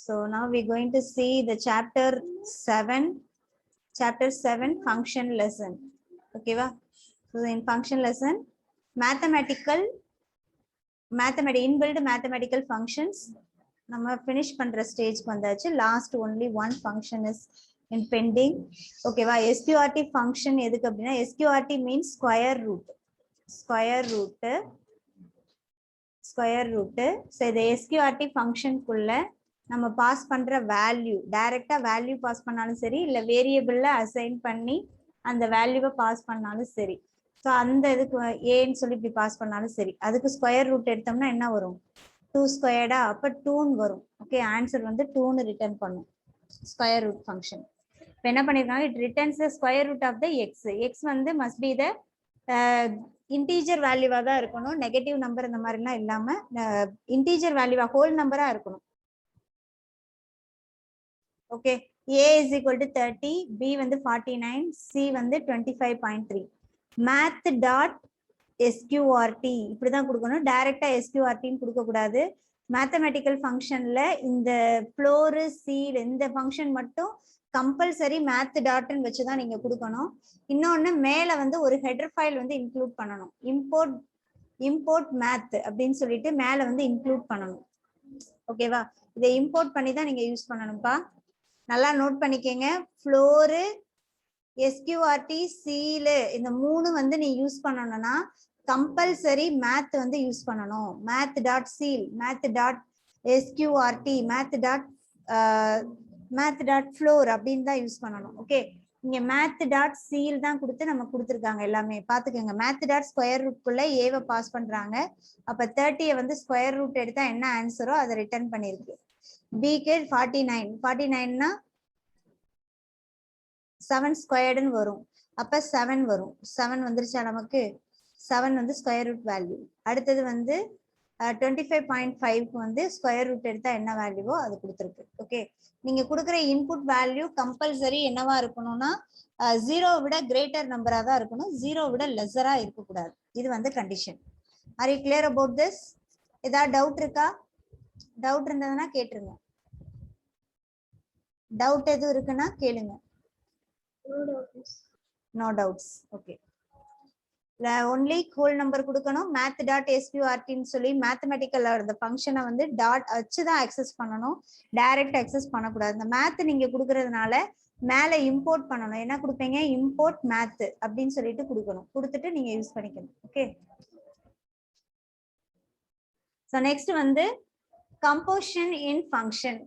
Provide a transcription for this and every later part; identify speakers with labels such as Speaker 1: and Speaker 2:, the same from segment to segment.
Speaker 1: So now we're going to see the chapter 7 function lesson. Okay va? So in function lesson inbuilt mathematical functions நம்ம finish பண்ற ஸ்டேஜ்க்கு வந்தாச்சு. Last only one function is in pending. Okay va? SQRT function எதுக்கு அப்படினா SQRT means square root. So the SQRT function குள்ள நம்ம pass பண்ற value டைரக்டா வேல்யூ பாஸ் பண்ணாலும் சரி இல்ல வேரியபிள்ல அசைன் பண்ணி அந்த வேல்யூவை பாஸ் பண்ணாலும் சரி. ஸோ அந்த இதுக்கு ஏன்னு சொல்லி இப்படி பாஸ் பண்ணாலும் சரி, அதுக்கு ஸ்கொயர் ரூட் எடுத்தோம்னா என்ன வரும்? 2 ஸ்கொயர்டா, அப்ப 2 வரும். ஓகே, ஆன்சர் வந்து 2 ரிட்டர்ன் பண்ணும் ஸ்கொயர் ரூட் ஃபங்க்ஷன். இப்போ என்ன பண்ணிருக்காங்க, it returns the square root of the x. X வந்து மஸ்ட் பி த இன்டீஜர் வேல்யூவா தான் இருக்கணும், நெகட்டிவ் நம்பர் இந்த மாதிரிலாம் இல்லாம இன்டீஜர் வேல்யூவா ஹோல் நம்பரா இருக்கணும். Okay, A is equal to 30, B வந்து 49, C வந்து 25.3. math dot SQRT இப்படிதான் கொடுக்கணும், டைரக்டா SQRT கொடுக்க கூடாது. மேத்தமெட்டிக்கல் ஃபங்க்ஷன்ல இந்த ஃப்ளோர் சீல் இந்த ஃபங்க்ஷன் மட்டும் கம்பல்சரி மேத் டாட்னு வச்சுதான் நீங்க கொடுக்கணும். இன்னொன்னு மேல வந்து ஒரு ஹெடர் ஃபைல் வந்து இன்க்ளூட் பண்ணணும், இம்போர்ட் மேத் அப்படின்னு சொல்லிட்டு மேல வந்து இன்க்ளூட் பண்ணணும். ஓகேவா, இதை இம்போர்ட் பண்ணி தான் நீங்க யூஸ் பண்ணணும்ப்பா. நல்லா நோட் பண்ணிக்கங்க. ஃப்ளோரு எஸ்கியூஆர்டி சீலு இந்த 3 வந்து நீ யூஸ் பண்ணணும்னா கம்பல்சரி மேத் வந்து யூஸ் பண்ணணும். Math dot seal, math dot SQRT, math dot floor அப்படின்னு தான் யூஸ் பண்ணணும். ஓகே, இங்க மேத் டாட் சீல் தான் கொடுத்து நம்ம கொடுத்துருக்காங்க எல்லாமே பாத்துக்கோங்க. மேத் டாட் ஸ்கொயர் ரூட்குள்ள ஏவை பாஸ் பண்றாங்க. அப்ப 30 வந்து ஸ்கொயர் ரூட் எடுத்தா என்ன ஆன்சரோ அதை ரிட்டர்ன் பண்ணிருக்கு. பிக்கு 49னா 7 ஸ்கொயர்டுன்னு வரும், அப்ப 7 வரும். 7 வந்துருச்சா நமக்கு? 7 வந்து ஸ்கொயர் ரூட் வேல்யூ. அடுத்தது வந்து 25.5க்கு வந்து ஸ்கொயர் ரூட் எடுத்தா என்ன வேல்யூவோ அது கொடுத்துருக்கு. ஓகே, நீங்க கொடுக்குற இன்புட் வேல்யூ கம்பல்சரி என்னவா இருக்கணும்னா 0 விட கிரேட்டர் நம்பரா தான் இருக்கணும், 0 விட லெஸரா இருக்கக்கூடாது. இது வந்து condition. Are you clear about this? ஏதாவது டவுட் இருக்கா? டவுட் இருந்ததுன்னா கேட்டுருங்க. டவுட் எதுவும் இருக்குன்னா கேளுங்க. No doubts. Okay. Only whole number கொடுக்கணும். math dot sqrt ன்னு சொல்லி மேத்தமெட்டிக்கல் அந்த ஃபங்க்ஷனை வந்து டாட் வச்சு தான் அக்சஸ் பண்ணணும், டைரக்ட் அக்சஸ் பண்ணக்கூடாது. இந்த மேத் நீங்க கொடுக்கறதுனால மேல இம்போர்ட் பண்ணணும். என்ன கொடுப்பீங்க? இம்போர்ட் மேத் அப்படின்னு சொல்லிட்டு கொடுக்கணும். கொடுத்துட்டு நீங்க யூஸ் பண்ணிக்கணும். ஓகே, ஸோ நெக்ஸ்ட் வந்து கம்போசிஷன் இன் ஃபங்க்ஷன்.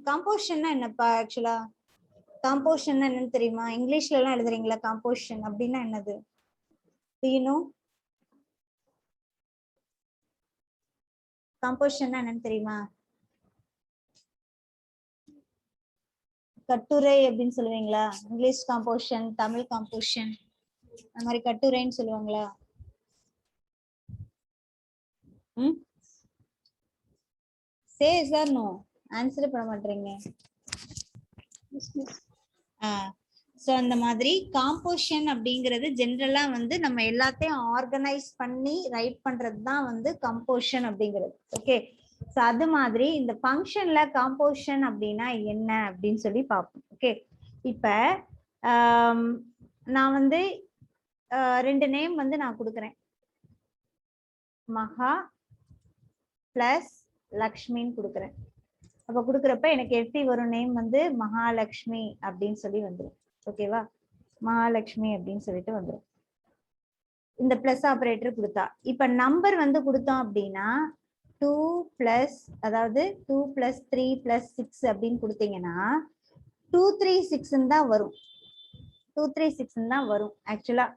Speaker 1: கம்போசிஷன்னா என்னப்பா? ஆக்சுவலா காம்போசிஷன் என்னன்னு தெரியுமா? இங்கிலீஷ்ல எல்லாம் எழுதுறீங்களா? காம்போசிஷன் அப்படின்னா என்னது? காம்போசிஷன் என்னன்னு தெரியுமா? கட்டுரை அப்படின்னு சொல்லுவீங்களா? இங்கிலீஷ் காம்போசிஷன், தமிழ் காம்போசிஷன், அந்த மாதிரி கட்டுரைன்னு சொல்லுவாங்களா? சே சார், நோ ஆன்சர் பண்ண மாட்டீங்க. ஸோ அந்த மாதிரி காம்போசிஷன் அப்படிங்கிறது ஜென்ரலா வந்து நம்ம எல்லாத்தையும் ஆர்கனைஸ் பண்ணி ரைட் பண்றது தான் வந்து கம்போசிஷன் அப்படிங்கிறது. ஓகே, ஸோ அது மாதிரி இந்த ஃபங்க்ஷன்ல காம்போசிஷன் அப்படின்னா என்ன அப்படின்னு சொல்லி பார்ப்போம். ஓகே, இப்ப நான் வந்து 2 நேம் வந்து நான் கொடுக்குறேன், மகா பிளஸ் லக்ஷ்மின்னு கொடுக்குறேன். அப்ப கொடுக்குறப்ப எனக்கு எப்படி வரும்? நேம் வந்து மகாலட்சுமி அப்படின்னு சொல்லி வந்துடும். ஓகேவா, மகாலட்சுமி அப்படின்னு சொல்லிட்டு வந்துடும் இந்த பிளஸ் ஆபரேட்டர் கொடுத்தா. இப்ப நம்பர் வந்து கொடுத்தோம் அப்படின்னா 2 பிளஸ், அதாவது 2 பிளஸ் 3 பிளஸ் 6 அப்படின்னு கொடுத்தீங்கன்னா 236 தான் வரும். 236 தான் வரும் ஆக்சுவலா.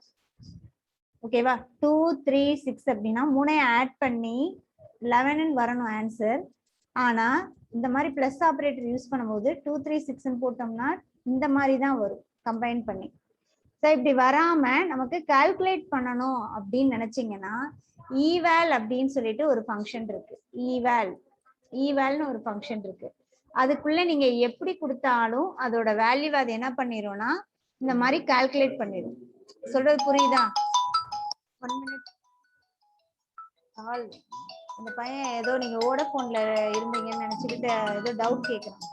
Speaker 1: ஓகேவா, 236 அப்படின்னா 3 ஆட் பண்ணி 11 வரணும் ஆன்சர். ஆனா இந்த மாதிரி பிளஸ் ஆபரேட்டர் யூஸ் பண்ணும்போது 236 போட்டோம்னா இந்த மாதிரி தான் வரும் கம்பைன் பண்ணி. ஸோ இப்படி வராம நமக்கு கால்குலேட் பண்ணணும் அப்படின்னு நினைச்சீங்கன்னா ஈவால் அப்படின்னு சொல்லிட்டு ஒரு ஃபங்க்ஷன் இருக்கு. ஈவால்னு ஒரு ஃபங்க்ஷன் இருக்கு. அதுக்குள்ள நீங்க எப்படி கொடுத்தாலும் அதோட வேல்யூ அது என்ன பண்ணிடும்னா இந்த மாதிரி கால்குலேட் பண்ணிடும். சொல்றது புரியுதா? 1 minute. இந்த பையன் ஏதோ நீங்க வோடஃபோன்ல இருந்தீங்கன்னு நினைச்சுக்கிட்டு ஏதோ டவுட் கேட்கறான்.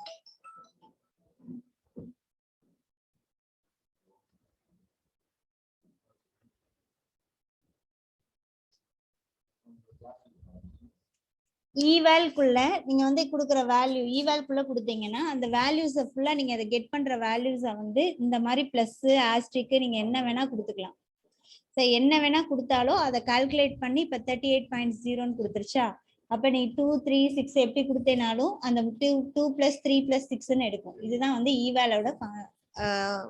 Speaker 1: ஈவால்குள்ள நீங்க வந்து கொடுக்குற வேல்யூ ஈவால்குள்ள கொடுத்தீங்கன்னா அந்த வேல்யூஸை ஃபுல்லா நீங்க அதை கெட் பண்ற வேல்யூஸை வந்து இந்த மாதிரி பிளஸ் ஆஸ்ட்ரிக்கு நீங்க என்ன வேணா கொடுத்துக்கலாம். ஸோ என்ன வேணா கொடுத்தாலும் அதை கால்குலேட் பண்ணி இப்போ 38.0ன்னு கொடுத்துருச்சா, அப்போ நீ 2 3 6 எப்படி கொடுத்தேனாலும் அந்த 2 + 3 + 6ன்னு எடுக்கும். இதுதான் வந்து ஈவாலோட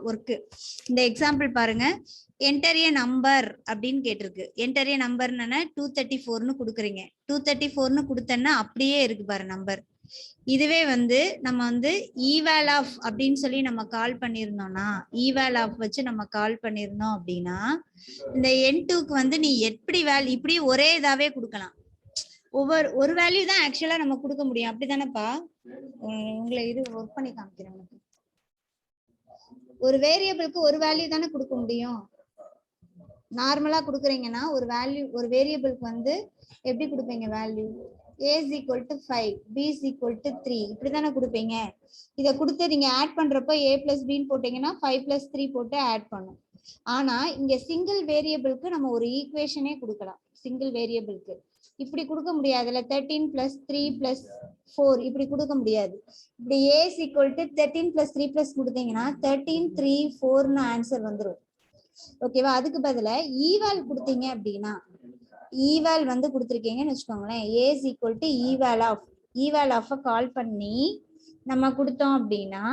Speaker 1: ஒர்க்கு. இந்த எக்ஸாம்பிள் பாருங்க, என்டர் ஏ நம்பர் அப்படின்னு கேட்டிருக்கு. என்டர் ஏ நம்பர்னா 234ன்னு கொடுக்குறீங்க. 234ன்னு கொடுத்தேன்னா அப்படியே இருக்கு பாரு நம்பர். இதுவே வந்து நம்ம வந்து ஈவால் ஆஃப் அப்படின்னு சொல்லி நம்ம கால் பண்ணியிருந்தோம்னா, ஈவால் ஆஃப் வச்சு நம்ம கால் பண்ணியிருந்தோம் அப்படின்னா இந்த N2க்கு வந்து நீ எப்படி வேல்யூ இப்படி ஒரே இதாவே கொடுக்கலாம். ஒரு வேல்யூ தான் ஆக்சுவலா நம்ம கொடுக்க முடியும். அப்படிதானப்பா? உங்களை இது ஒர்க் பண்ணி காமிக்கிறேன். ஒரு வேரியபிளுக்கு ஒரு வேல்யூ தானே கொடுக்க முடியும். நார்மலா கொடுக்குறீங்கன்னா ஒரு வேல்யூ ஒரு வேரியபிளுக்கு வந்து எப்படி கொடுப்பீங்க value? A is equal to 5, B is equal to 3 இப்படிதானே கொடுப்பீங்க. இதை கொடுத்து நீங்க ஆட் பண்றப்போ A plus B போட்டீங்கன்னா 5 plus 3 போட்டு ஆட் பண்ணும். ஆனா இங்க சிங்கிள் வேரியபிளுக்கு நம்ம ஒரு ஈக்குவேஷனே கொடுக்கலாம். சிங்கிள் வேரியபிளுக்கு இப்படி கொடுக்க முடியாதுல. 13 plus 3 plus 4 இப்படி கொடுக்க முடியாது. இப்படி A is equal to 13 plus 3 plus கொடுத்தீங்கன்னா 13 3 4ன்னு ஆன்சர் வந்துடும். ஓகேவா? அதுக்கு பதிலா ஈவால் கொடுத்தீங்க அப்படின்னா, ஈவால் வந்து கொடுத்துருக்கீங்கன்னு வச்சுக்கோங்களேன், A is equal to eval of call பண்ணி நம்ம கொடுத்தோம் அப்படின்னா,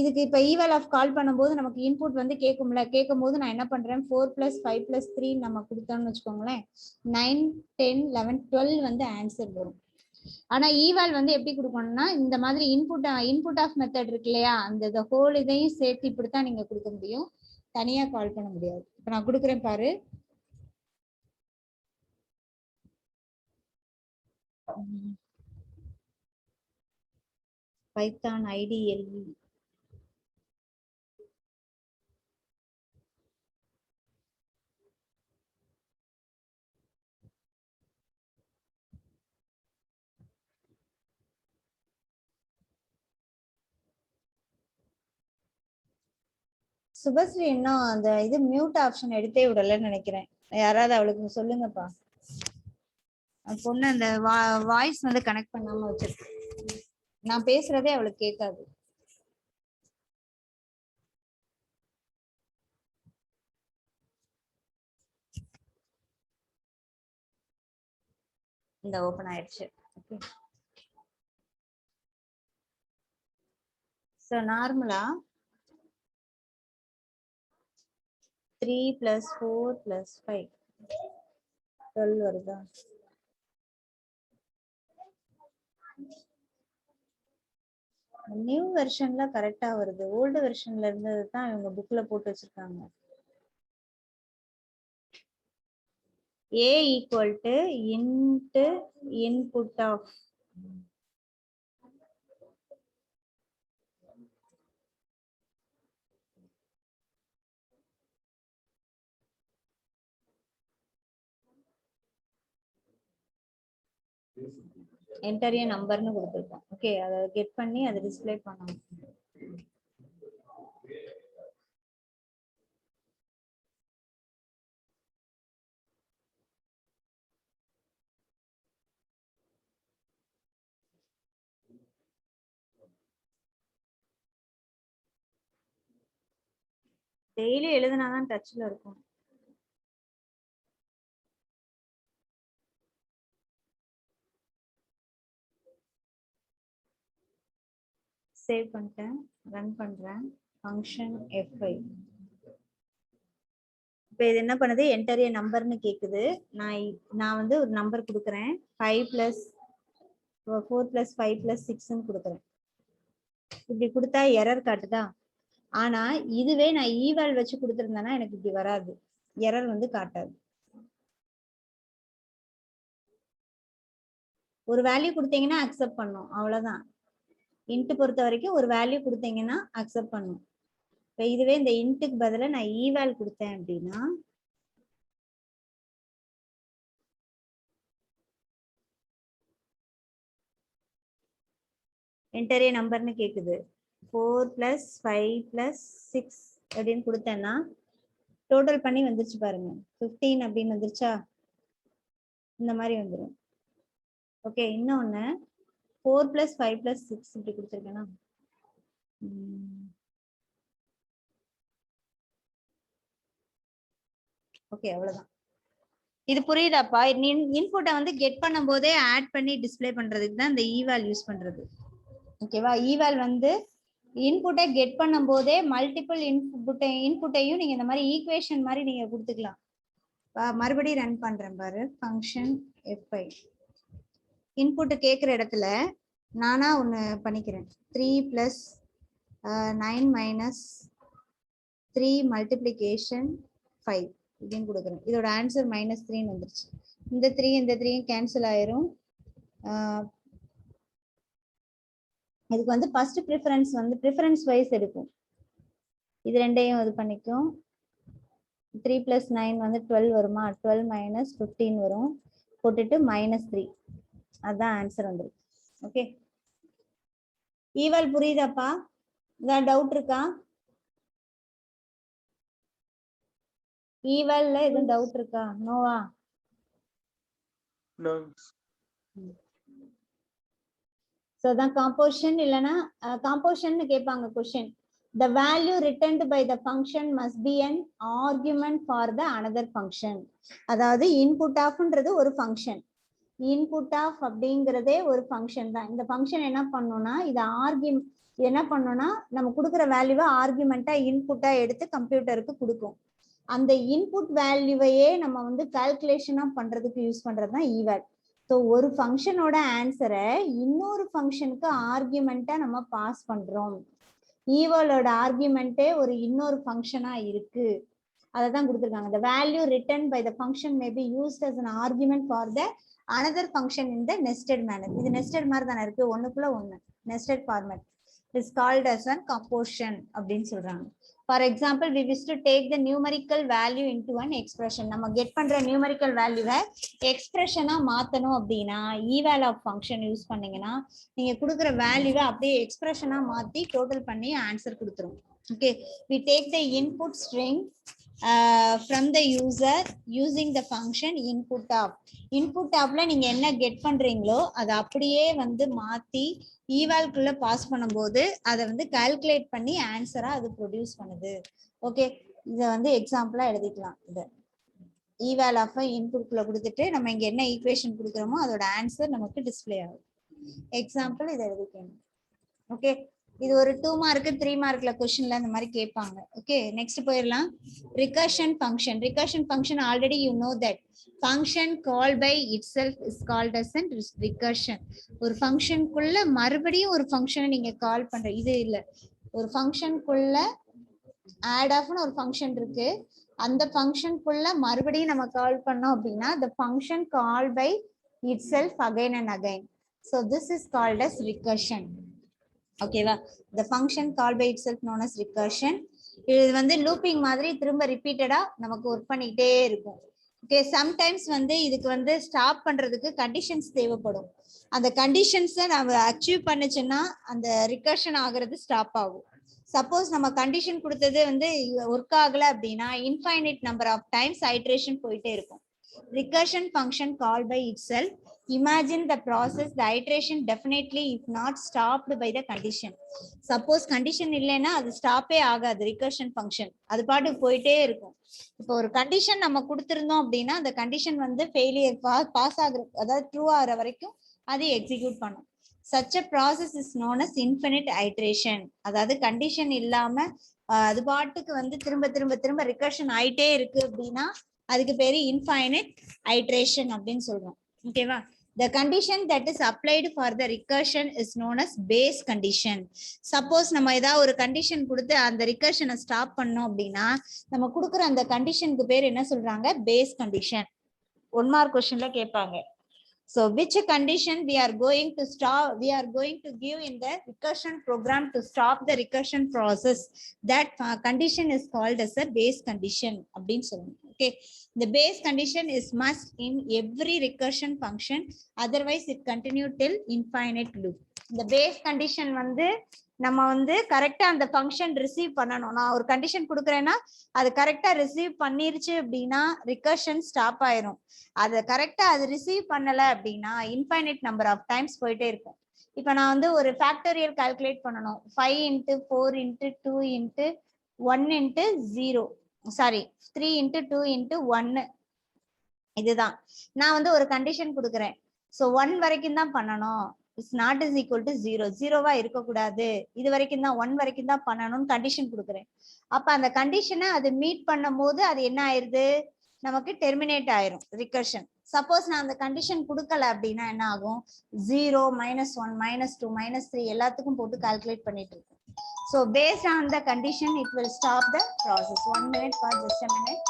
Speaker 1: இதுக்கு இப்ப ஈவால் ஆஃப் கால் பண்ணும்போது நமக்கு இன்புட் வந்து கேட்கும்ல. கேட்கும் போது நான் என்ன பண்றேன், 4 + 5 + 3 நம்ம கொடுத்தோம்னு வச்சுக்கோங்களேன், 9 10 11 12 வந்து ஆன்சர் வரும். ஆனா ஈவால் வந்து எப்படி கொடுக்கணும்னா, இந்த மாதிரி இன்புட் ஆஃப் மெத்தட் இருக்கு இல்லையா, அந்த ஹோல் இதையும் சேர்த்து இப்படித்தான் நீங்க கொடுக்க முடியும். தனியா கால் பண்ண முடியாது. இப்ப நான் கொடுக்குறேன் பாரு. பைத்தான் IDLE சுபஸ்ரீ இன்னும் அந்த இது மியூட் ஆப்ஷன் எடுத்தே விடலன்னு நினைக்கிறேன். யாராவது அவளுக்கு சொல்லுங்கப்பா. பொண்ணு அந்த வாய்ஸ் வந்து கனெக்ட் பண்ணாம வச்சிருக்கு. நான் பேசுறதே அவளுக்கு கேட்காது. இந்த ஓபன் ஆயிடுச்சு. ஓகே. சோ நார்மலா 3 + 4 + 5 12 வருதா? நியூ வெர்ஷன்ல கரெக்டா வருது. ஓல்டு வெர்ஷன்ல இருந்தது தான் இவங்க புக்ல போட்டு வச்சிருக்காங்க. A equal to int input of enter a நம்பர்னு கொடுத்துருக்கோம். ஓகே, அதை கெட் பண்ணி அதை டிஸ்ப்ளே பண்ணணும். டெய்லி எழுதுனாதான் டச்ல இருக்கும். சேவ் பண்ணிட்டேன், ரன் பண்றேன். Function F5. இப்போ இது என்ன பண்ணுது, என்டர் ஏ நம்பர்னு கேக்குது. நான் வந்து ஒரு நம்பர் கொடுக்குறேன், 5 + 4 + 5 + 6ன்னு கொடுக்குறேன். இப்படி கொடுத்தா எரர் காட்டுதா? ஆனா இதுவே நான் ஈவால் வச்சு கொடுத்துருந்தேன்னா எனக்கு இப்படி வராது, எரர் வந்து காட்டாது. ஒரு வேல்யூ கொடுத்தீங்கன்னா அக்செப்ட் பண்ணும், அவ்வளவுதான். இன்ட் பொறுத்த வரைக்கும் ஒரு வேல்யூ கொடுத்தீங்கன்னா அக்செப்ட் பண்ணும். இப்போ இதுவே இந்த இன்ட்டுக்கு பதிலா நான் ஈவால் கொடுத்தேன் அப்படின்னா enter a நம்பர்னு கேக்குது. 4 + 5 + 6 அப்படின்னு கொடுத்தேன்னா டோட்டல் பண்ணி வந்துருச்சு பாருங்க. 15 அப்படின்னு வந்துருச்சா? இந்த மாதிரி வந்துடும். ஓகே, இன்னொன்னு 4 + 5 + 6 இப்படி கொடுத்துருக்கேன்னா ஓகே, அவ்வளவுதான். இது புரியுதாப்பா? இன்புட்டை வந்து கெட் பண்ணும் போதே ஆட் பண்ணி டிஸ்பிளே பண்றதுக்கு தான் இந்த ஈவால் யூஸ் பண்றது. ஓகேவா? ஈவால் வந்து இன்புட்டை கெட் பண்ணும் போதே மல்டிபிள் இன்புட்டையும் நீங்க இந்த மாதிரி ஈக்குவேஷன் மாதிரி நீங்க கொடுத்துக்கலாம். மறுபடியும் ரன் பண்றேன் பாரு. ஃபங்க்ஷன் f5 இன்புட் கேட்குற இடத்துல நானா ஒன்று பண்ணிக்கிறேன். 3 + 9 - 3 மல்டிப்ளிகேஷன் 5 இப்படின்னு கொடுக்குறேன். இதோட ஆன்சர் -3 வந்துருச்சு. இந்த 3 இந்த 3 கேன்சல் ஆயிரும். இதுக்கு வந்து ஃபர்ஸ்ட் ப்ரிஃபரன்ஸ் வந்து ப்ரிஃபரன்ஸ் வைஸ் எடுக்கும். இது ரெண்டையும் இது பண்ணிக்கும். 3 + 9 வந்து 12 வருமா? 12 - 15 வரும். போட்டுட்டு -3 அதான் ஆன்சர் வந்துருக்கு. ஓகே, ஈவல் புரியுதாப்பா? ஏதாவது டவுட் இருக்கா? ஈவல்ல எதுவும் டவுட் இருக்கா? Noah?
Speaker 2: No.
Speaker 1: So the composition இல்லனா composition னு கேட்பாங்க question. The value returned by the function must be an argument for the another function. அதாவது input ofன்றது ஒரு function. Input of அப்படிங்கிறதே ஒரு function தான். இந்த function என்ன பண்ணும்னா இது ஆர்குமெண்ட் என்ன பண்ணும்னா நம்ம கொடுக்குற வேல்யூவை ஆர்குமெண்டா இன்புட்டா எடுத்து கம்ப்யூட்டருக்கு கொடுக்கும். அந்த இன்புட் வேல்யூவையே நம்ம வந்து கால்குலேஷனா பண்றதுக்கு யூஸ் பண்றது தான் ஈவால். ஸோ ஒரு ஃபங்க்ஷனோட ஆன்சரை இன்னொரு ஃபங்க்ஷனுக்கு ஆர்குமெண்டா நம்ம பாஸ் பண்றோம். ஈவாலோட ஆர்குமெண்டே ஒரு இன்னொரு ஃபங்க்ஷனா இருக்கு. அதை தான் கொடுத்துருக்காங்க. The value returned by the function may be used as an argument for the another function in the nested manner. இது nested மாதிரி தானே இருக்கு, ஒண்ணுக்குள்ள ஒண்ணு nested format is called as a composition அப்படின்னு சொல்றாங்க. For example, we wish to take the numerical value into an expression. நம்ம get பண்ற numerical value-வை expression-ஆ மாத்தணும் அப்படின்னா eval of function யூஸ் பண்ணீங்கன்னா நீங்க கொடுக்குற வேல்யூவை அப்படியே expression-ஆ மாத்தி டோட்டல் பண்ணி ஆன்சர் கொடுத்துரும். Okay, we take the input string from the user using the function input of. input of-ல நீங்க என்ன get பண்றீங்களோ அதை அப்படியே வந்து மாத்தி ஈவால்குள்ள பாஸ் பண்ணும்போது அதை வந்து கால்குலேட் பண்ணி ஆன்சரா அது ப்ரொடியூஸ் பண்ணுது. ஓகே, இதை வந்து எக்ஸாம்பிளா எழுதிக்கலாம். இது ஈவால் ஆஃப் இன்புட்குள்ள கொடுத்துட்டு நம்ம இங்க என்ன ஈக்குவேஷன் கொடுக்குறோமோ அதோட ஆன்சர் நமக்கு டிஸ்பிளே ஆகும். எக்ஸாம்பிள் இதை எழுதிக்கணும். ஓகே, இது ஒரு 2 மார்க் 3 மார்க்ல क्वेश्चनல இந்த மாதிரி கேட்பாங்க. ஓகே, நெக்ஸ்ட் போயிடலாம். Recursion function. Recursion function already you know that function called by itself is called as an recursion. ஒரு ஃபங்க்ஷனுக்குள்ள மறுபடியும் ஒரு ஃபங்க்ஷனை நீங்க கால் பண்ற இது இல்ல. ஒரு ஃபங்க்ஷனுக்குள்ள ஆட் ஆஃப்னு ஒரு ஃபங்க்ஷன் இருக்கு. அந்த ஃபங்க்ஷனுக்குள்ள மறுபடியும் நம்ம கால் பண்ணோம் அப்படின்னா the function called by itself again and again. So this is called as recursion. ஓகேவா? the function called by itself known as recursion. இது வந்து லூப்பிங் மாதிரி திரும்ப ரிப்பீட்டடா நமக்கு ஒர்க் பண்ணிட்டே இருக்கும். ஓகே, சம்டைம்ஸ் வந்து இதுக்கு வந்து ஸ்டாப் பண்றதுக்கு கண்டிஷன்ஸ் தேவைப்படும். அந்த கண்டிஷன்ஸை நம்ம அச்சீவ் பண்ணுச்சுன்னா அந்த ரிகர்ஷன் ஆகுறது ஸ்டாப் ஆகும். சப்போஸ் நம்ம கண்டிஷன் கொடுத்தது வந்து ஒர்க் ஆகல அப்படின்னா infinite number of times iteration போயிட்டே இருக்கும். recursion function called by itself. Imagine the process, the iteration definitely if not stopped by the condition. Suppose condition இல்லைன்னா அது ஸ்டாப்பே ஆகாது. recursion function அது பாட்டுக்கு போயிட்டே இருக்கும். இப்போ ஒரு கண்டிஷன் நம்ம கொடுத்திருந்தோம் அப்படின்னா அந்த கண்டிஷன் வந்து ஃபெயிலியர் பாஸ் ஆகுற அதாவது ட்ரூ ஆகிற வரைக்கும் அது எக்ஸிக்யூட் பண்ணும். such a process is known as infinite iteration. அதாவது கண்டிஷன் இல்லாம அது பாட்டுக்கு வந்து திரும்ப திரும்ப திரும்ப recursion ஆயிட்டே இருக்கு அப்படின்னா அதுக்கு பேரு இன்ஃபைனைட் ஐட்ரேஷன் அப்படின்னு சொல்றோம். ஓகேவா? The condition that is applied for the recursion is known as base condition. Suppose நம்ம ஏதாவது ஒரு கண்டிஷன் கொடுத்து அந்த ரிகர்ஷனை ஸ்டாப் பண்ணோம் அப்படின்னா நம்ம கொடுக்குற அந்த கண்டிஷனுக்கு பேர் என்ன சொல்றாங்க? Base condition. 1 மார்க் क्वेश्चनல கேட்பாங்க. So which condition we are going to give in the recursion program to stop the recursion process? That condition is called as a base condition அப்படின்னு சொல்லுவோம். Okay, the base condition is must in every recursion function, otherwise it continue till infinite loop. இந்த base condition வந்து நம்ம வந்து கரெக்டா அந்த function receive பண்ணணும். நான் ஒரு கண்டிஷன் கொடுக்குறேன்னா அது கரெக்டா ரிசீவ் பண்ணிருச்சு அப்படின்னா ரிகர்ஷன் ஸ்டாப் ஆயிரும். அது கரெக்டா அது ரிசீவ் பண்ணல அப்படின்னா இன்ஃபைனைட் நம்பர் ஆஃப் டைம்ஸ் போயிட்டே இருக்கும். இப்ப நான் வந்து ஒரு ஃபேக்டோரியல் கால்குலேட் பண்ணணும். 5 × 4 × 2 × 1 × 0 சாரி 3 × 2 × 1 இதுதான். நான் வந்து ஒரு கண்டிஷன் கொடுக்குறேன். ஸோ 1 வரைக்கும் தான் பண்ணணும். It's not is equal to 0 0வா இருக்கக்கூடாது. இது வரைக்கும் தான் 1 வரைக்கும் தான் பண்ணணும்னு கண்டிஷன் கொடுக்குறேன். அப்ப அந்த கண்டிஷனை அது மீட் பண்ணும் போது அது என்ன ஆயிருது, நமக்கு டெர்மினேட் ஆயிரும் ரிகர்ஷன். சப்போஸ் நான் அந்த கண்டிஷன் கொடுக்கல அப்படின்னா என்ன ஆகும், 0 -1 -2 -3 எல்லாத்துக்கும் போட்டு கால்குலேட் பண்ணிட்டு இருக்கோம். So based on the condition it will stop the process. 1 minute for just a minute.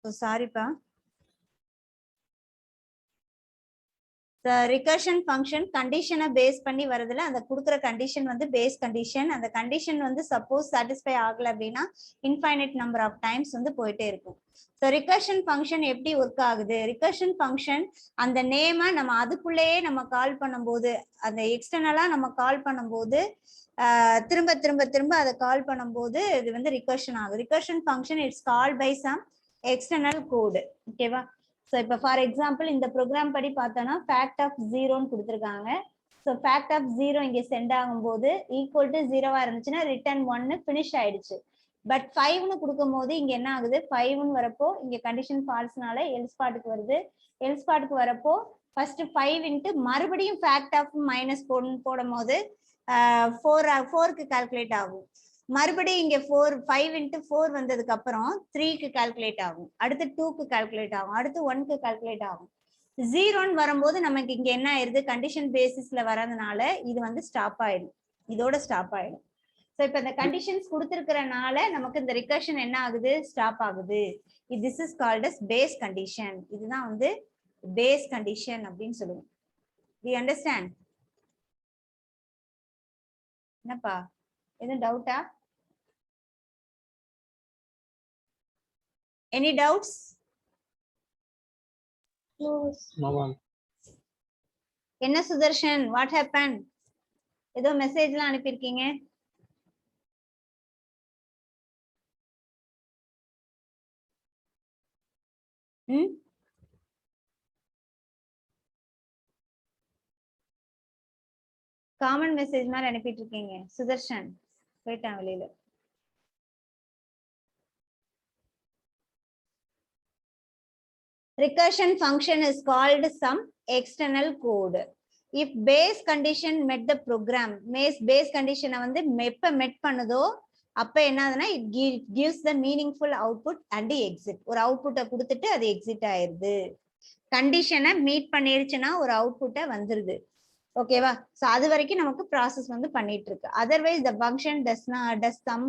Speaker 1: சாரிப்பா, ரிகர்ஷன் ஃபங்க்ஷன் கண்டிஷனை பேஸ் பண்ணி வரதுல அந்த கொடுக்குற கண்டிஷன் வந்து பேஸ் கண்டிஷன். அந்த கண்டிஷன் வந்து சப்போஸ் சாட்டிஸ்ஃபை ஆகல அப்படின்னா இன்ஃபைனைட் நம்பர் ஆஃப் டைம்ஸ் வந்து போயிட்டே இருக்கும். ஸோ ரிகர்ஷன் ஃபங்க்ஷன் எப்படி ஒர்க் ஆகுது, ரிகர்ஷன் ஃபங்க்ஷன் அந்த நேமை நம்ம அதுக்குள்ளேயே நம்ம கால் பண்ணும்போது, அந்த எக்ஸ்டர்னலா நம்ம கால் பண்ணும்போது திரும்ப திரும்ப திரும்ப அதை கால் பண்ணும்போது இது வந்து ரிகர்ஷன் ஆகுது. Recursion function it's call by some external code. ஓகேவா? ஸோ இப்போ ஃபார் எக்ஸாம்பிள் இந்த ப்ரோக்ராம் படி பார்த்தோன்னா ஃபேக்ட் ஆஃப் 0ன்னு கொடுத்துருக்காங்க. ஸோ ஃபேக்ட் ஆஃப் 0 இங்கே சென்ட் ஆகும்போது ஈக்குவல் டு 0வா இருந்துச்சுன்னா ரிட்டர்ன் 1 ஃபினிஷ் ஆயிடுச்சு. பட் 5ன்னு கொடுக்கும் போது இங்க என்ன ஆகுது, 5ன்னு வரப்போ இங்க கண்டிஷன் ஃபால்ஸ்னால எல்ஸ் பார்ட்டுக்கு வருது. எல்ஸ் பார்ட்டுக்கு வரப்போ ஃபர்ஸ்ட் 5 × மறுபடியும் ஃபேக்ட் ஆஃப் -4 போடும் போது 4க்கு கால்குலேட் ஆகும். மறுபடியும் இங்க 5 × 4 வந்ததுக்கு அப்புறம் 3க்கு கால்குலேட் ஆகும், அடுத்து 2க்கு கால்குலேட் ஆகும், அடுத்து 1க்கு கால்குலேட் ஆகும். 0ன்னு வரும்போது நமக்கு இங்க என்ன ஆயிருது, கண்டிஷன் பேசிஸ்ல வரதுனால இது வந்து ஸ்டாப் ஆயிடும், இதோட ஸ்டாப் ஆயிடும். ஸோ இப்போ இந்த கண்டிஷன்ஸ் கொடுத்துருக்கிறனால நமக்கு இந்த ரிகர்ஷன் என்ன ஆகுது, ஸ்டாப் ஆகுது. This is called as base condition. இதுதான் வந்து பேஸ் கண்டிஷன் அப்படின்னு சொல்லுவோம். We understand? என்னப்பா எதுவும் டவுட்டா? Any doubts?
Speaker 2: No, ma'am.
Speaker 1: என்ன சுதர்ஷன், what happened? ஏதோ மெசேஜ்லாம் அனுப்பியிருக்கீங்க. காமன் மெசேஜ் மாதிரி அனுப்பிட்டு இருக்கீங்க. சுதர்ஷன் போயிட்டான் வெளியில. Recursion function is called some external code. if base condition met the program, base condition வந்து எப்ப met பண்ணுதோ அப்ப என்னதுன்னா it gives the meaningful output and exit. ஒரு அவுட்புட்டை கொடுத்துட்டு அது எக்ஸிட் ஆயிருது. கண்டிஷனை மீட் பண்ணிருச்சுன்னா ஒரு அவுட்புட்டை வந்துருது. ஓகேவா? சோ அது வரைக்கும் நமக்கு ப்ராசஸ் வந்து பண்ணிட்டு இருக்கு. Otherwise the function does some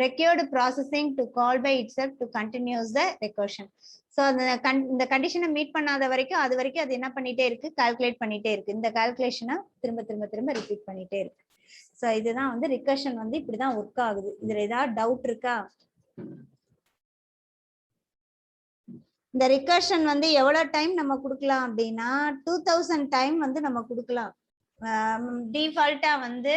Speaker 1: required processing to call by itself to continues the recursion. So இந்த கண்டிஷனை மீட் பண்ணாத வரைக்கும் அது வரைக்கும் அது என்ன பண்ணிட்டே இருக்கு, கால்குலேட் பண்ணிட்டே இருக்கு. இந்த கால்குலேஷனை திரும்ப திரும்ப திரும்ப ரிப்பீட் பண்ணிட்டே இருக்கு. சோ இதுதான் வந்து ரிகர்ஷன் வந்து இப்படிதான் ஒர்க் ஆகுது. இதுல ஏதாவது டவுட் இருக்கா? இந்த ரிகர்ஷன் வந்து எவ்வளவு டைம் நம்ம கொடுக்கலாம் அப்படின்னா 2000 டைம் வந்து நம்ம கொடுக்கலாம். டிஃபால்ட்டா வந்து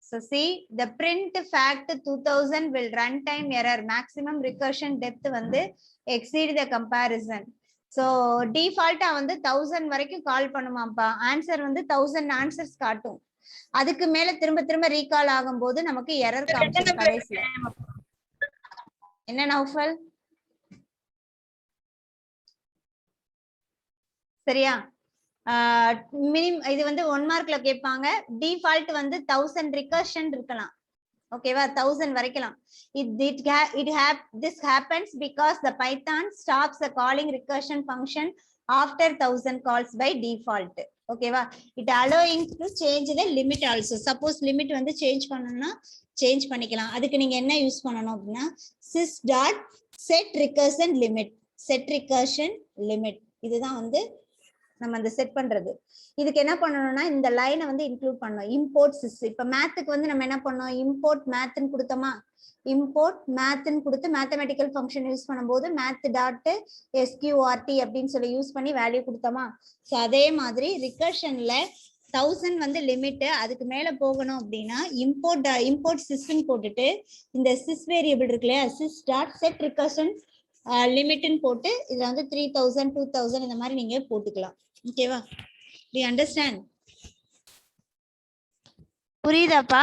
Speaker 1: so see the print fact 2000 will runtime error maximum recursion depth வந்து exceed the comparison. so டிஃபால்ட்டா வந்து 1000 வரைக்கும் கால் பண்ணுமாப்பா. ஆன்சர் வந்து 1000 ஆன்சர்ஸ் காட்டும். அதுக்கு மேல திரும்ப திரும்ப ரீகால் ஆகும்போது நமக்கு எரர் காமிக்கும் கடைசில. என்ன நௌஃபல்? சரியா? இது வந்து 1 மார்க்ல கேட்பாங்க. டிஃபால்ட் வந்து 1000 ரிகர்ஷன் இருக்கலாம். ஓகேவா? 1000 வரைக்கலாம். This happens because the Python stops the calling recursion function after 1000 calls by default. ஓகேவா? it allowing to change the limit also. suppose limit வந்து சேஞ்ச் பண்ணனும்னா சேஞ்ச் பண்ணிக்கலாம். அதுக்கு நீங்க என்ன யூஸ் பண்ணனும் அப்படினா sys.set recursion limit. set recursion limit இதுதான் வந்து நம்ம அந்த செட் பண்றது. இதுக்கு என்ன பண்ணணும்னா இந்த லைனை வந்து இன்க்ளூட் பண்ணணும். Import sys. இப்ப மேத்துக்கு வந்து நம்ம என்ன பண்ணோம், இம்போர்ட் மேத்னு கொடுத்தோமா, இம்போர்ட் மேத்னு கொடுத்து மேத்தமெட்டிக்கல் ஃபங்க்ஷன் யூஸ் பண்ணும்போது math டாட் sqrt அப்படின்னு சொல்லி யூஸ் பண்ணி வேல்யூ கொடுத்தோமா. ஸோ அதே மாதிரி ரிகர்ஷன்ல 1000 வந்து லிமிட். அதுக்கு மேல போகணும் அப்படின்னா இம்போர்ட் sysன்னு போட்டுட்டு இந்த sys வேரியபிள் இருக்கு இல்லையா, sys டாட் செட் ரிகர்ஷன் லிமிட்னு போட்டு இதுல வந்து 3000 2000 இந்த மாதிரி நீங்க போட்டுக்கலாம். ஓகேவா? Do you understand? புரியுதாப்பா?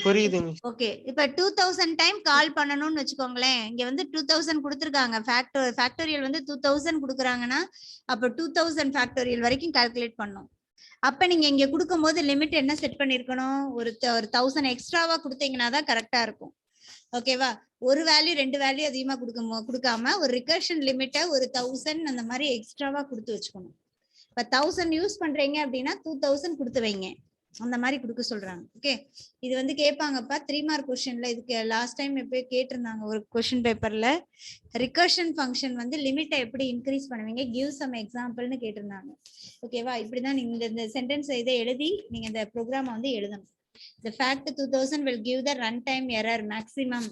Speaker 2: புரியுது.
Speaker 1: ஓகே. இப்ப 2000 டைம் கால் பண்ணணும்னு வெச்சுக்கோங்களேன். இங்க வந்து 2000 கொடுத்திருக்காங்க. ஃபேக்டோரியல் வந்து 2000 கொடுக்கறாங்கன்னா அப்ப 2000 ஃபேக்டோரியல் வரைக்கும் கால்குலேட் பண்ணனும். அப்ப நீங்க இங்க கொடுக்கும்போது லிமிட் என்ன செட் பண்ணிருக்கணும், ஒரு 1000 எக்ஸ்ட்ராவா கொடுத்தீங்கன்னா தான் கரெக்டா இருக்கும். ஓகேவா? ஒரு வேல்யூ ரெண்டு வேல்யூ அதிகமா கொடுக்காம ஒரு ரிகர்ஷன் லிமிட்டை ஒரு 1000 அந்த மாதிரி எக்ஸ்ட்ராவா கொடுத்து வச்சுக்கணும். இப்ப 1000 யூஸ் பண்றீங்க அப்படின்னா 2000 கொடுத்து வைங்க, அந்த மாதிரி கொடுக்க சொல்றாங்க. ஓகே, இது வந்து கேட்பாங்கப்பா 3 மார்க் கொஸ்டின்ல. இதுக்கு லாஸ்ட் டைம் எப்போ கேட்டிருந்தாங்க ஒரு கொஸ்டின் பேப்பர்ல, ரிகர்ஷன் ஃபங்க்ஷன் வந்து லிமிட்டை எப்படி இன்க்ரீஸ் பண்ணுவீங்க, கிவ் சம் எக்ஸாம்பிள்னு கேட்டிருந்தாங்க. ஓகேவா? இப்படிதான் நீங்க இந்த சென்டென்ஸ் இதை எழுதி நீங்க இந்த ப்ரோக்ராம் வந்து எழுதணும். The fact 2000 will give the runtime error maximum.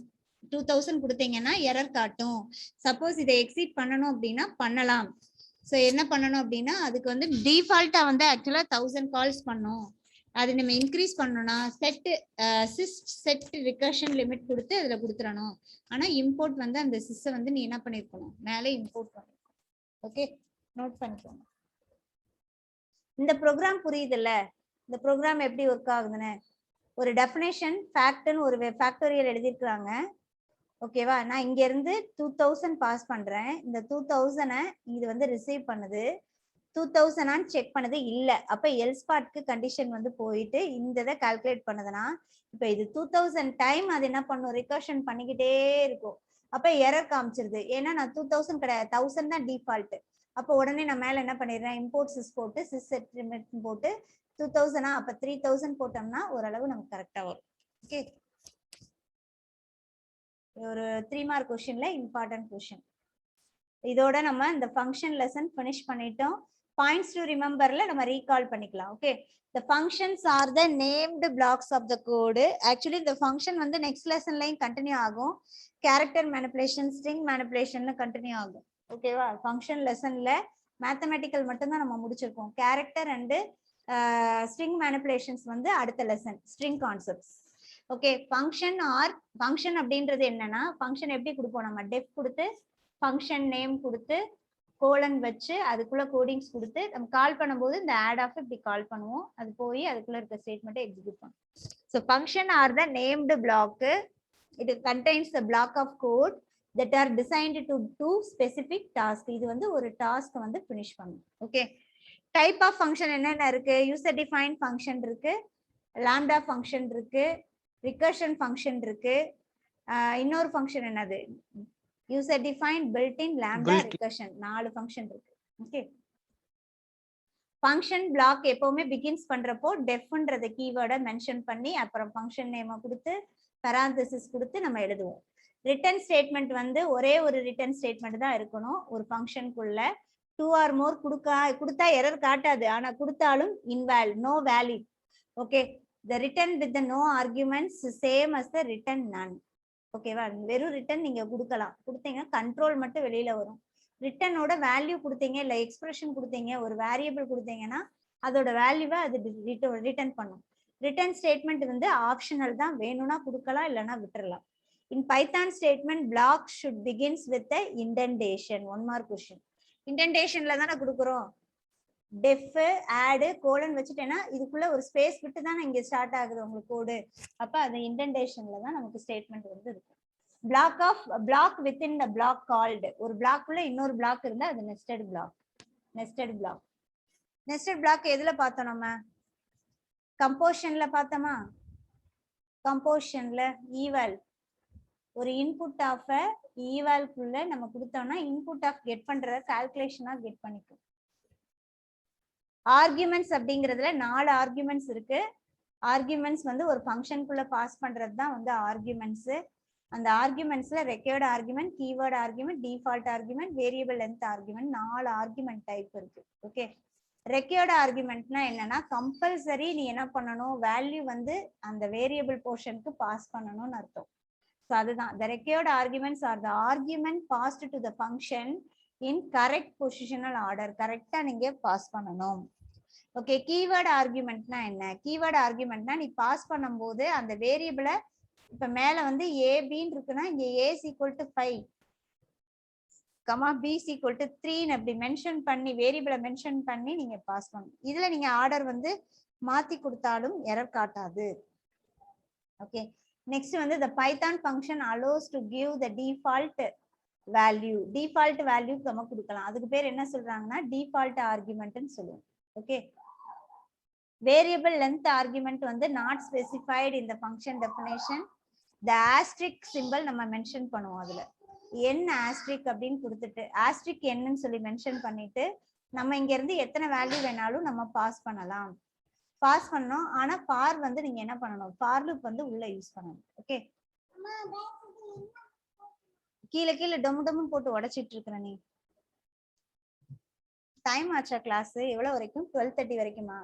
Speaker 1: 2000 கொடுத்தீங்கன்னா எரர் காட்டும். சப்போஸ் இதை எக்ஸீட் பண்ணணும் அப்படின்னா பண்ணலாம். ஸோ என்ன பண்ணணும் அப்படின்னா அதுக்கு வந்து டிஃபால்ட்டா வந்து ஆக்சுவலா 1000 கால்ஸ் பண்ணும். அது நம்ம இன்க்ரீஸ் பண்ணணும்னா செட் ரிகர்ஷன் லிமிட் கொடுத்து அதுல கொடுத்துடணும். ஆனா இம்போர்ட் வந்து அந்த சிஸ்ஸை வந்து நீ என்ன பண்ணிருக்கணும், மேலே இம்போர்ட் பண்ணிருக்கணும். ஓகே, நோட் பண்ணிக்கோங்க. இந்த ப்ரோக்ராம் புரியுதுல்ல? இந்த ப்ரோக்ராம் எப்படி ஒர்க் ஆகுதுன்னு ஒரு டெஃபினேஷன் ஃபேக்ட்னு ஒரு ஃபேக்டோரியல் எழுதிருக்காங்க. ஓகேவா? நான் இங்க இருந்து 2000 பாஸ் பண்றேன். இந்த 2000 இது வந்து ரிசீவ் பண்ணுது. 2000 செக் பண்ணது இல்ல. அப்ப எல்ஸ் பார்ட்க்கு கண்டிஷன் வந்து போயிட்டு இந்த இதை கால்குலேட் பண்ணுதுன்னா இப்ப இது 2000 டைம் அது என்ன பண்ணும், ரிகர்ஷன் பண்ணிக்கிட்டே இருக்கும். அப்ப எரர் காமிச்சிருது. ஏன்னா நான் 2000 கிடையாது, 1000 தான் டிஃபால்ட். அப்ப உடனே நான் மேல என்ன பண்ணிடுறேன், இம்போர்ட் சிஸ் போட்டு சிஸ் செட் லிமிட் போட்டு 2000 அப்ப 3000 போட்டோம்னா ஓரளவு நமக்கு கரெக்டா வரும். ஓகே, ஒரு 3 மார்க் கொஸ்டின்ல இம்பார்ட்டன்ட் கொஸ்டின். இதோட நம்ம இந்த ஃபங்க்ஷன் லெசன் ஃபினிஷ் பண்ணிட்டோம். பாயிண்ட்ஸ் டு ரிமெம்பர்ல நம்ம ரீகால் பண்ணிக்கலாம். Okay, the functions are the named blocks of the code. actually இந்த ஃபங்க்ஷன் வந்து நெக்ஸ்ட் லெசன்லயும் கண்டினியூ ஆகும். கேரக்டர் மேனிபுலேஷன், ஸ்ட்ரிங் மேனிபுலேஷன்ல கண்டினியூ ஆகும். ஓகேவா? ஃபங்க்ஷன் லெசன்ல மேத்தமெட்டிக்கல் மட்டும் தான் நம்ம முடிச்சிருக்கோம். கேரக்டர் அண்ட் ஸ்ட்ரிங் மேனிபுலேஷன்ஸ் வந்து அடுத்த lesson, string concepts. Okay, function or function அப்படின்றது என்னன்னா, ஃபங்க்ஷன் எப்படி கொடுப்போம், நம்ம டெஃப் கொடுத்து ஃபங்க்ஷன் நேம் கொடுத்து கோலன் வச்சு அதுக்குள்ள கோடிங்ஸ் கொடுத்து நம்ம கால் பண்ணும்போது இந்த ஆட் ஆஃப் இப்படி கால் பண்ணுவோம். அது போய் அதுக்குள்ள இருக்க ஸ்டேட்மெண்ட்டை எக்ஸிக்யூட் பண்ணும். So function are the named block. It contains the block of code that are designed to do specific task. இது வந்து ஒரு task வந்து finish பண்ணும். Okay. Type of function என்னென்ன இருக்கு? User defined function இருக்கு, lambda function இருக்கு, recursion function இருக்கு, இன்னொரு function என்னது? User defined, built-in, lambda, recursion. 4 function இருக்கு. Okay. Function block எப்பவுமே begins பண்றப்போ defன்றத keyword மென்ஷன் பண்ணி அப்புறம் function name கொடுத்து parenthesis கொடுத்து நம்ம எழுதுவோம். ரிட்டர்ன் ஸ்டேட்மெண்ட் வந்து ஒரே ஒரு ரிட்டர்ன் ஸ்டேட்மெண்ட் தான் இருக்கணும் ஒரு ஃபங்க்ஷனுக்குள்ள. 2 or more கொடுத்தா எரர் காட்டாது, ஆனா கொடுத்தாலும் invalid, no valid. Okay, the return with the no arguments same as the return none. ஓகேவா, வெறும் ரிட்டர்ன் நீங்க கொடுக்கலாம், கொடுத்தீங்க கண்ட்ரோல் மட்டும் வெளியில வரும். ரிட்டர்னோட வேல்யூ கொடுத்தீங்க இல்ல எக்ஸ்பிரஷன் கொடுத்தீங்க, ஒரு வேரியபிள் கொடுத்தீங்கன்னா அதோட வேல்யூவை அது ரிட்டர்ன் பண்ணும். ரிட்டர்ன் ஸ்டேட்மெண்ட் வந்து ஆப்ஷனல் தான், வேணும்னா கொடுக்கலாம் இல்லைன்னா விட்டுறலாம். In Python statement, block should begins with the indentation. One more question. Indentationல தான கொடுக்கிறோம். def add colon வச்சிட்டேனா இதுக்குள்ள ஒரு ஸ்பேஸ் விட்டு தான இங்க ஸ்டார்ட் ஆகுது உங்களுக்கு கோட். அப்ப அந்த indentationல தான் நமக்கு ஸ்டேட்மெண்ட் வந்து இருக்கும். block within the block called. ஒரு blockக்குள்ள இன்னொரு block இருந்தா அது nested block. nested block எதுல பார்த்தோம் நம்ம? compositionல பார்த்தோமா? compositionல eval ஒரு இன்புட் ஆஃப் ஈவால்குள்ள நம்ம கொடுத்தோம்னா இன்புட் ஆஃப் கெட் பண்றத கால்குலேஷனா கெட் பண்ணிக்கும். ஆர்குமெண்ட்ஸ் அப்படிங்கிறதுல 4 ஆர்குமெண்ட்ஸ் இருக்கு. ஆர்குமெண்ட்ஸ் வந்து ஒரு ஃபங்க்ஷனுக்குள்ள பாஸ் பண்றது தான் வந்து ஆர்குமெண்ட்ஸ். அந்த ஆர்குமெண்ட்ஸ்ல required argument, keyword argument, default argument, variable length argument, 4 argument type இருக்கு. ஓகே, ரெக்வயர்ட் ஆர்குமெண்ட்னா என்னன்னா கம்பல்சரி நீ என்ன பண்ணணும், வேல்யூ வந்து அந்த வேரியபிள் போர்ஷனுக்கு பாஸ் பண்ணணும்னு அர்த்தம். So அதுதான் the required arguments are the argument passed to the function in correct positional order. கரெக்டா நீங்க பாஸ் பண்ணணும். ஓகே, கீவேர்ட் ஆர்குமெண்ட்னா என்ன? கீவேர்ட் ஆர்குமெண்ட்னா நீ பாஸ் பண்ணும்போது அந்த வேரியபிளை இப்ப மேல வந்து ஏபின்னு இருக்குன்னா இங்க A equal to 5 comma B equal to 3 அப்படி மென்ஷன் பண்ணி வேரியபிளை மென்ஷன் பண்ணி நீங்க பாஸ் பண்ணணும். இதுல நீங்க ஆர்டர் வந்து மாத்தி கொடுத்தாலும் எரர் காட்டாது. ஓகே, next வந்து the Python function allows to give the default value. default value நம்ம கொடுக்கலாம். அதுக்கு பேர் என்ன சொல்றாங்கன்னா default argument ன்னு சொல்லுவோம். ஓகே, variable length argument வந்து not specified in the function definition. the asterisk symbol நம்ம மென்ஷன் பண்ணுவோம். அதுல n asterisk அப்படின்னு கொடுத்துட்டு asterisk என்னன்னு சொல்லி மென்ஷன் பண்ணிட்டு நம்ம இங்க இருந்து எத்தனை வேல்யூ வேணாலும் நம்ம பாஸ் பண்ணலாம். பாஸ் பண்ணோம், ஆனா ஃபார் வந்து நீங்க என்ன பண்ணணும், ஃபார் லூப் வந்து உள்ள யூஸ் பண்ணணும். ஓகே, கீழே கீழே டொம்மு போட்டு உடைச்சிட்டு இருக்கிற நீ. டைம் ஆச்சா கிளாஸ்? எவ்வளவு வரைக்கும்? 12:30 வரைக்குமா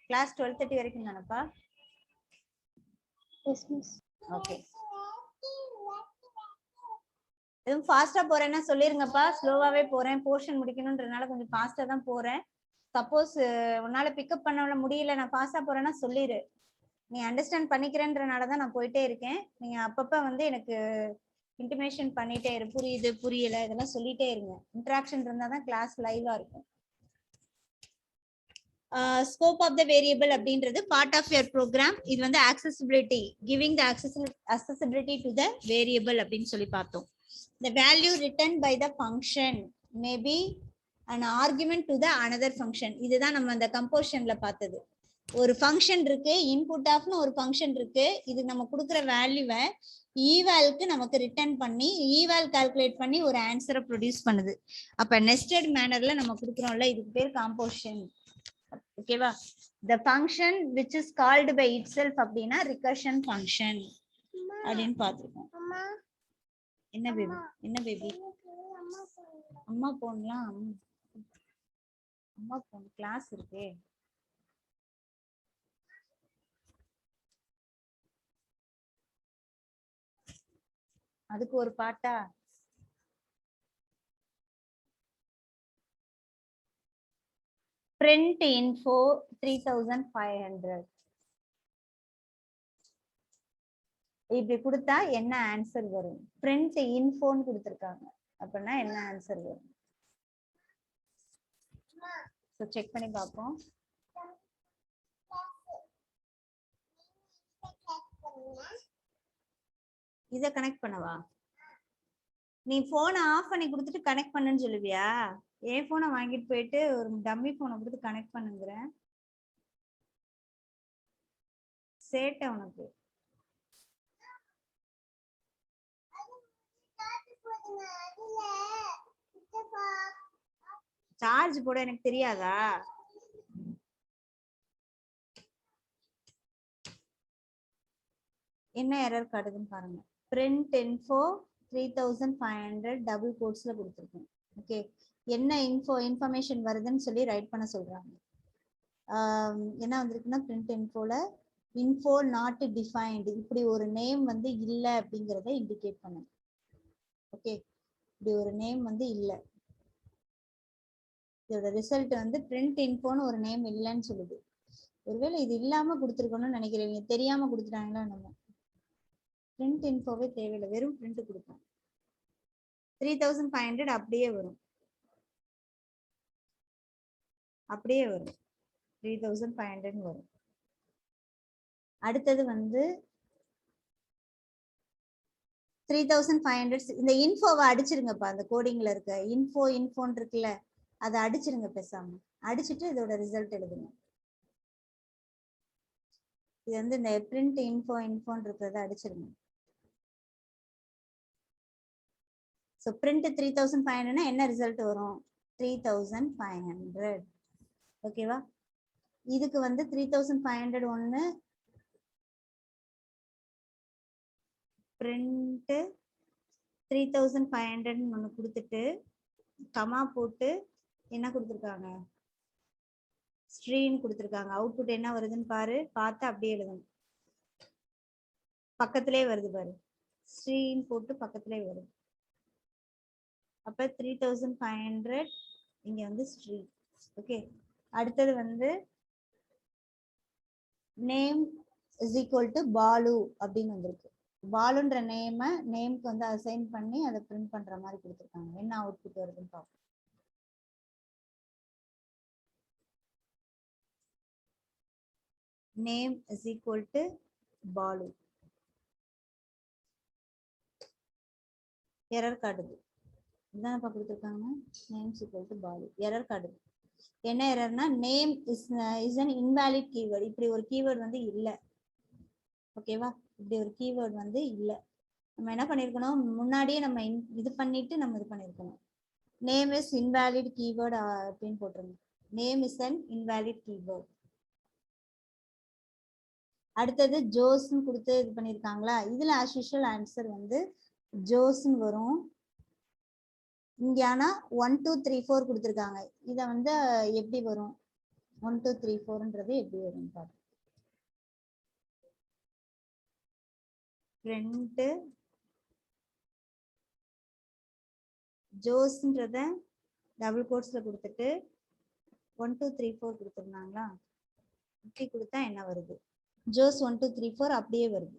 Speaker 1: கிளாஸ்? 12:30 வரைக்கும் தானப்பா? ஓகே, எதுவும் ஃபாஸ்டா போறேன்னா சொல்லிருங்கப்பா. ஸ்லோவாவே போறேன், போர்ஷன் முடிக்கணும்ன்றதுனால கொஞ்சம் ஃபாஸ்டா தான் போறேன். சப்போஸ் உன்னால பிக்கப் பண்ண முடியல, நான் ஃபாஸ்டா போறேன்னா சொல்லிரு. நீ அண்டர்ஸ்டாண்ட் பண்ணிக்கிறேன்றனாலதான் நான் போயிட்டே இருக்கேன். நீங்க அப்பப்ப வந்து எனக்கு இன்டிமேஷன் பண்ணிட்டே இரு, புரியுது புரியல இதெல்லாம் சொல்லிட்டே இருங்க. இன்டராக்ஷன் இருந்தாதான் கிளாஸ் லைவா இருக்கும். ஸ்கோப் ஆஃப் த வேரியபிள் அப்படின்றது பார்ட் ஆஃப் யுவர் ப்ரோக்ராம். இது வந்து accessibility, giving the accessibility to the variable அப்படின்னு சொல்லி பார்த்தோம். The value returned by the function may be an argument to the another function. இதுதான் நம்ம அந்த கம்போசிஷன்ல பார்த்தது. ஒரு ஃபங்க்ஷன் இருக்கு, இன்புட் ஆஃப்னு ஒரு ஃபங்க்ஷன் இருக்கு. இது நம்ம கொடுக்குற வேல்யூவை ஈவால்க்கு நமக்கு ரிட்டர்ன் பண்ணி ஈவால் கால்குலேட் பண்ணி ஒரு ஆன்சரை ப்ரொடியூஸ் பண்ணுது. அப்ப நெஸ்டட் மேனர்ல நம்ம கொடுக்குறோம்ல, இதுக்கு பேர் காம்போசிஷன். ஓகேவா? the function which is called by itself அப்படின்னா recursion function அப்படின்னு பார்த்துருக்கோம். என்ன பேபி? என்ன பேபி? அம்மா போன்லாம் அம்மா போன் கிளாஸ் இருக்கு. அதுக்கு ஒரு பாட்டா? print info 3500 இப்படி கொடுத்தா என்ன ஆன்சர் வரும்? print infoன்னு கொடுத்திருக்காங்க அப்படின்னா என்ன ஆன்சர் வரும்? சோ செக் பண்ணி பார்ப்போம். இத கனெக்ட் பண்ணவா? நீ போனை ஆஃப் பண்ணி கொடுத்துட்டு கனெக்ட் பண்ணுன்னு சொல்லுவியா? என் போனை வாங்கிட்டு போயிட்டு ஒரு டம்மி போனை கொடுத்து கனெக்ட் பண்ணுங்கிறேன். சேட்டை உனக்கு. சார்ஜ் போட எனக்கு தெரியாதா? என்ன எரர் காட்டுதுன்னு பாருங்க. print info 3500 டபுள் கோட்ஸ்ல கொடுத்துருக்கேன். ஓகே, என்ன இன்ஃபர்மேஷன் வருதுன்னு சொல்லி ரைட் பண்ண சொல்றாங்க. என்ன வந்திருக்குன்னா print infoல info not defined, இப்படி ஒரு நேம் வந்து இல்ல அப்படிங்கறத இண்டிகேட் பண்ணுங்க. ஓகே, இப்படி ஒரு நேம் வந்து இல்ல. இதோட ரிசல்ட் வந்து print infoன்னு ஒரு நேம் இல்லைன்னு சொல்லுது. ஒருவேளை இது இல்லாம கொடுத்துருக்கணும்னு நினைக்கிறீங்க, தெரியாம கொடுத்துட்டாங்களா? நம்ம print infoவே தேவையில்லை, வெறும் print கொடுப்போம். 3500 அப்படியே வரும், அப்படியே வரும், 3500 வரும். அடுத்தது வந்து 3500 இந்த இன்ஃபோவை அடிச்சிருங்கப்பா. அந்த கோடிங்ல இருக்க இன்ஃபோன்னு இருக்குல்ல, அதை அடிச்சிருங்க பேசாம. அடிச்சுட்டு இதோட ரிசல்ட் எழுதுங்க. இது வந்து இந்த print infoன்னு இருக்கிறத அடிச்சிருங்க. ஸோ print 3500 என்ன ரிசல்ட் வரும்? 3500. ஓகேவா? இதுக்கு வந்து 3500 ஒன்று print 3500 ஒன்று கொடுத்துட்டு கமா போட்டு என்ன கொடுத்துருக்காங்க? ஸ்ட்ரீம் கொடுத்துருக்காங்க. அவுட்புட் என்ன வருதுன்னு பாரு, பார்த்து அப்படியே எழுதணும். பக்கத்திலே வருது பாரு, ஸ்ட்ரீம் போட்டு பக்கத்திலே வருது. அப்ப 3500 இங்க வந்து ஸ்ட்ரீம். ஓகே, அடுத்தது வந்து name is equal to Balu அப்படின்னு வந்திருக்கு. பாலுன்ற நேம்க்கு வந்து அசைன் பண்ணி அதை பிரிண்ட் பண்ற மாதிரி கொடுத்துருக்காங்க. என்ன அவுட்புட் வருதுன்னு பார்ப்போம். Name is equal to Balu. Error காட்டுது. இதானப்பா கொடுத்துருக்காங்க, name is equal to Balu. Error காட்டுது. என்ன எரர்னா name is an invalid keyword. இப்படி ஒரு கீவேர்ட் வந்து இல்லை. ஓகேவா? இப்படி ஒரு கீவேர்ட் வந்து இல்லை. நம்ம என்ன பண்ணிருக்கணும், முன்னாடியே நம்ம இது பண்ணிட்டு நம்ம இது பண்ணிருக்கணும். நேம் இஸ் இன்வாலிட் கீவேர்ட் அப்படின்னு போட்டுருங்க. Name is an invalid keyword. அடுத்தது ஜோஸ்ன்னு கொடுத்து இது பண்ணிருக்காங்களா? இதுல as usual ஆன்சர் வந்து ஜோஸ்ன்னு வரும். இங்க ஆனா 1 2 3 4 கொடுத்துருக்காங்க. இத வந்து எப்படி வரும்? 1 2 3 4ன்றது எப்படி வரும் பாருங்க. print ஜோஸ்ன்றத டபுள் கோட்ஸ்ல கொடுத்துட்டு 1 2 3 4 கொடுத்துருந்தாங்களா? இப்படி கொடுத்தா என்ன வருது? ஜோஸ் 1 2 3 4 அப்படியே வருது.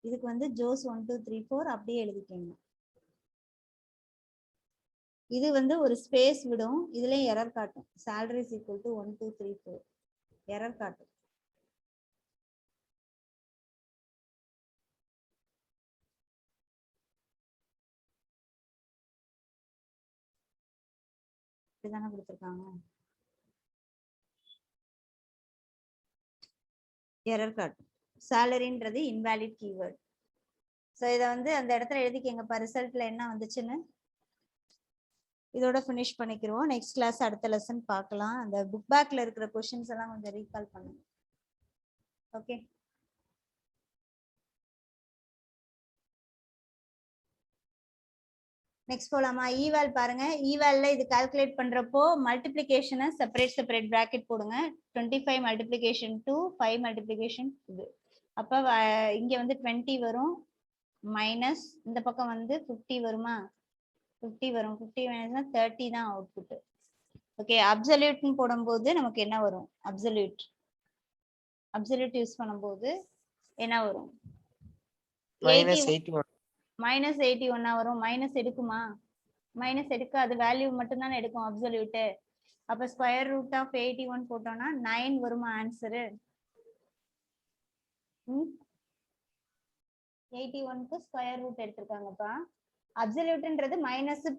Speaker 1: இதுக்கு வந்து ஜோஸ் 1 2 3 4 அப்படியே எழுதிக்கங்க. இது வந்து ஒரு ஸ்பேஸ் விடும், இதுலயும் எரர் காட்டும். salary is equal to 1 2 3 4 error காட்டும். இப்படிதானே கொடுத்துருக்காங்க. எரர் காட்டும். சாலரின்றது இன்வாலிட் கீவேர்ட். ஸோ இதை வந்து அந்த இடத்துல எழுதிக்கங்கப்பா, ரிசல்ட்ல என்ன வந்துச்சுன்னு. இதோட ஃபினிஷ் பண்ணிக்கிறோம். நெக்ஸ்ட் கிளாஸ் அடுத்த லெசன் பார்க்கலாம். அந்த புக் பேக்ல இருக்கிற கொஸ்டின்ஸ் எல்லாம் கொஞ்சம் ரீகால் பண்ணுங்க. ஓகே, நெக்ஸ்ட் போலாமா? ஈவால் பாருங்க. ஈவால்ல இது கால்குலேட் பண்றப்போ மல்டிப்ளிகேஷனை செப்பரேட் பிராக்கெட் போடுங்க. 25 மல்டிப்ளிகேஷன் 2 5 மல்டிப்ளிகேஷன் இது. அப்ப இங்க வந்து 20 வரும், மைனஸ் இந்த பக்கம் வந்து 50 வருமா? 50 வரும். 50 மைனஸ் 30 தான் அவுட்புட். ஓகே, அப்சல்யூட்னு போடும்போது நமக்கு என்ன வரும்? அப்சல்யூட் யூஸ் பண்ணும்போது என்ன வரும்? மைனஸ் 81 வரும். மைனஸ் எடுக்குமா? மைனஸ் எடுக்காது, வேல்யூ மட்டும் தானே எடுக்கும் அப்சல்யூட். அப்ப ஸ்கொயர் ரூட் ஆஃப் 81 போட்டோம்னா 9 வருமா ஆன்சரு? 81க்கு ஸ்கொயர் ரூட் எடுத்திருக்காங்கப்பா. அப்சல்யூட்ன்றது மைனஸ் பிளஸ்